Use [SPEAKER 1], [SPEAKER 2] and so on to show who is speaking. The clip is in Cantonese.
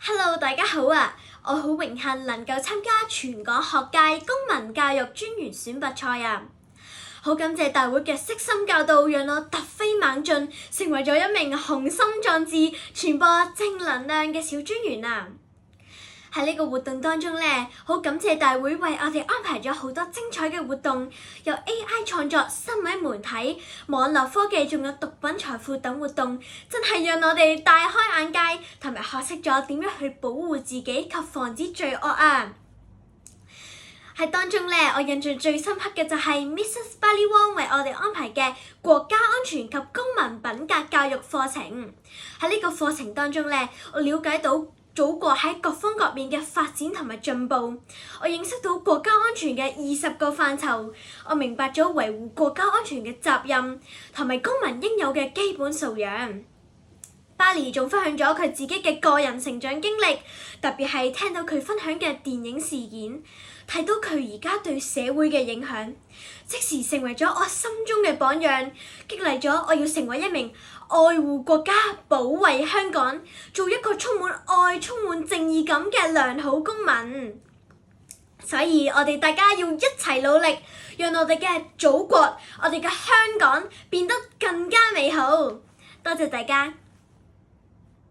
[SPEAKER 1] Hello，大家好啊！我好榮幸能夠參加全港學界公民教育專員選拔賽啊！好感謝大會嘅悉心教導，讓我突飛猛進，成為咗一名雄心壯志、傳播正能量嘅小專員啊！喺呢個活動當中呢，好感謝大會為我哋安排咗好多精彩嘅活動，有 AI 創作、新聞媒體、網絡科技，仲有毒品財富等活動，真係讓我哋大開眼界，同埋學識咗點樣去保護自己及防止罪惡啊！喺當中呢，我印象最深刻嘅就係 Mrs. Bali Wong 為我哋安排嘅國家安全及公民品格教育課程。喺呢個課程當中呢，我了解到祖國喺各方各面嘅發展同埋進步，我認識到國家安全嘅20個範疇，我明白咗維護國家安全嘅責任同埋公民應有嘅基本素養。Bali 仲分享咗佢自己嘅個人成長經歷，特別係聽到佢分享嘅電影事件，睇到佢而家對社會嘅影響，即時成為咗我心中嘅榜樣，激勵咗我要成為一名愛護國家、保衛香港，做一個充滿愛、充滿正義感嘅良好公民。所以我哋大家要一齊努力，讓我哋嘅祖國、我哋嘅香港變得更加美好。多謝大家。